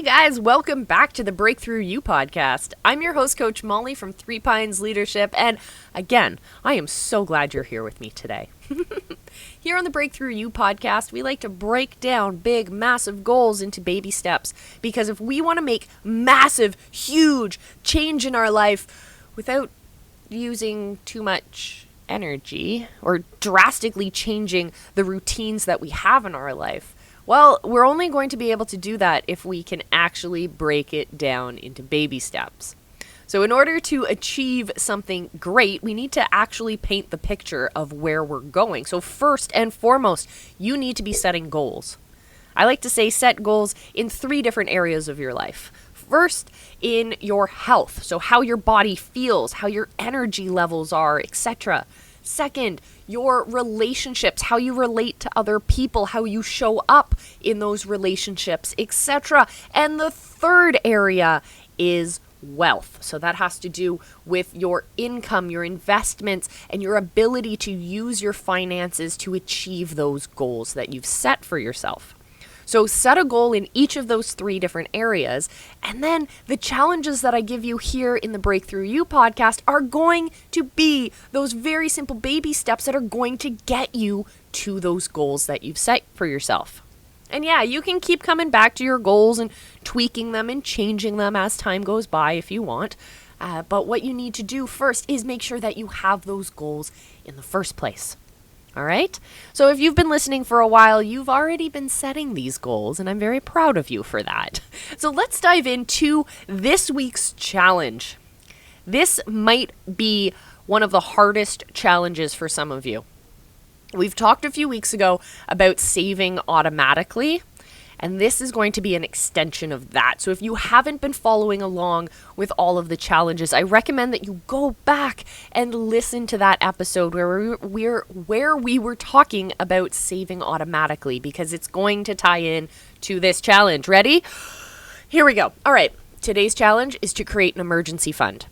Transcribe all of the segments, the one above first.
guys, welcome back to the Breakthrough You podcast. I'm your host, Coach Molly from Three Pines Leadership, and again, I am so glad you're here with me today. Here on the Breakthrough You podcast, we like to break down big, massive goals into baby steps, because if we want to make massive, huge change in our life without using too much energy or drastically changing the routines that we have in our life, well, we're only going to be able to do that if we can actually break it down into baby steps. So in order to achieve something great, we need to actually paint the picture of where we're going. So first and foremost, you need to be setting goals. I like to say set goals in 3 different areas of your life. First, in your health, so how your body feels, how your energy levels are, etc. Second, your relationships, how you relate to other people, how you show up in those relationships, etc. And the third area is wealth. So that has to do with your income, your investments, and your ability to use your finances to achieve those goals that you've set for yourself. So set a goal in each of those 3 different areas, and then the challenges that I give you here in the Breakthrough You podcast are going to be those very simple baby steps that are going to get you to those goals that you've set for yourself. And yeah, you can keep coming back to your goals and tweaking them and changing them as time goes by if you want. But what you need to do first is make sure that you have those goals in the first place. All right? So if you've been listening for a while, you've already been setting these goals, and I'm very proud of you for that. So let's dive into this week's challenge. This might be one of the hardest challenges for some of you. We've talked a few weeks ago about saving automatically, and this is going to be an extension of that. So if you haven't been following along with all of the challenges, I recommend that you go back and listen to that episode where we were talking about saving automatically, because it's going to tie in to this challenge. Ready? Here we go. All right. Today's challenge is to create an emergency fund.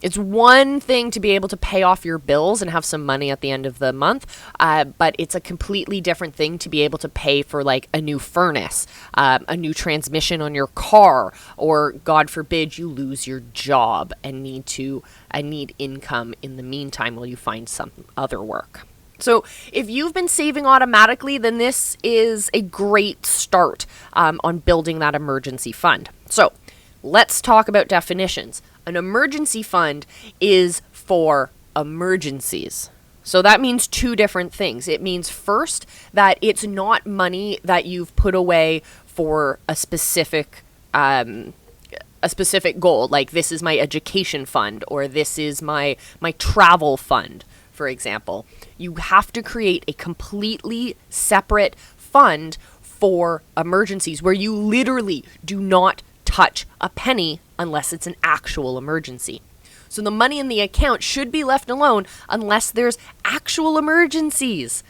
It's one thing to be able to pay off your bills and have some money at the end of the month, but it's a completely different thing to be able to pay for like a new furnace, a new transmission on your car, or God forbid you lose your job and need income in the meantime while you find some other work. So if you've been saving automatically, then this is a great start on building that emergency fund. So let's talk about definitions. An emergency fund is for emergencies. So that means 2 different things. It means first that it's not money that you've put away for a specific goal, like this is my education fund or this is my travel fund, for example. You have to create a completely separate fund for emergencies where you literally do not touch a penny unless it's an actual emergency. So the money in the account should be left alone unless there's actual emergencies.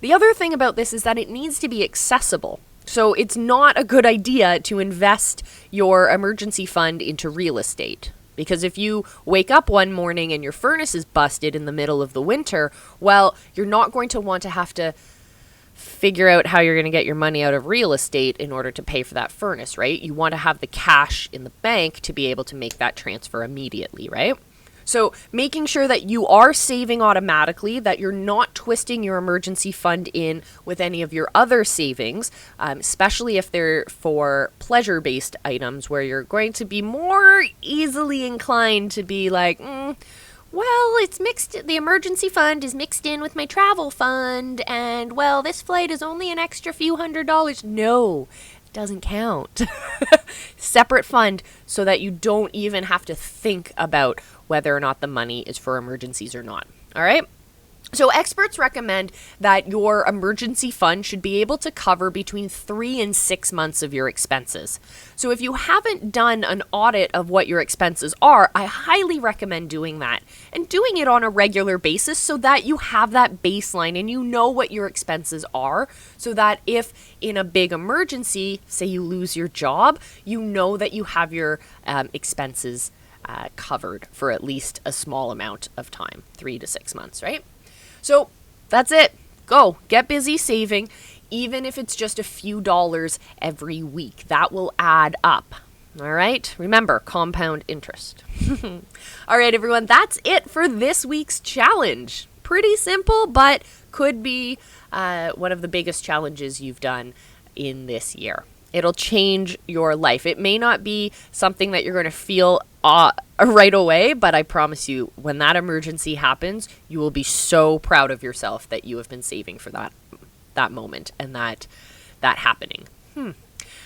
The other thing about this is that it needs to be accessible. So it's not a good idea to invest your emergency fund into real estate. Because if you wake up one morning and your furnace is busted in the middle of the winter, well, you're not going to want to have to figure out how you're going to get your money out of real estate in order to pay for that furnace, right? You want to have the cash in the bank to be able to make that transfer immediately, right? So making sure that you are saving automatically, that you're not twisting your emergency fund in with any of your other savings, especially if they're for pleasure-based items where you're going to be more easily inclined to be like, well, it's mixed. The emergency fund is mixed in with my travel fund, and well, this flight is only an extra few $100s. No, it doesn't count. Separate fund so that you don't even have to think about whether or not the money is for emergencies or not. All right? So experts recommend that your emergency fund should be able to cover between 3 and 6 months of your expenses. So if you haven't done an audit of what your expenses are, I highly recommend doing that and doing it on a regular basis so that you have that baseline and you know what your expenses are, so that if in a big emergency, say you lose your job, you know that you have your expenses covered for at least a small amount of time, 3 to 6 months, right? So that's it. Go. Get busy saving. even if it's just a few dollars every week. That will add up. All right? Remember, compound interest. All right, everyone, that's it for this week's challenge. Pretty simple, but could be one of the biggest challenges you've done in this year. It'll change your life. It may not be something that you're going to feel right away, but I promise you, when that emergency happens, you will be so proud of yourself that you have been saving for that moment and that happening.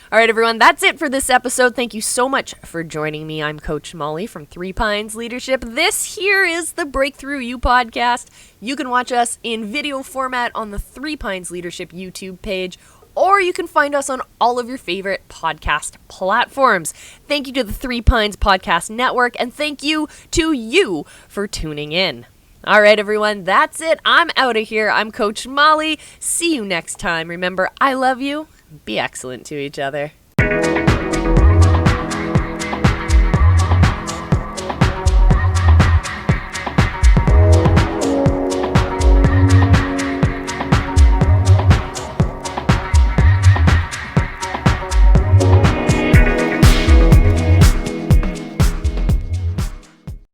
All right, everyone, that's it for this episode. Thank you so much for joining me. I'm Coach Molly from Three Pines Leadership. This here is the Breakthrough You podcast. You can watch us in video format on the Three Pines Leadership YouTube page, or you can find us on all of your favorite podcast platforms. Thank you to the Three Pines Podcast Network, and thank you to you for tuning in. All right, everyone, that's it. I'm out of here. I'm Coach Molly. See you next time. Remember, I love you. Be excellent to each other.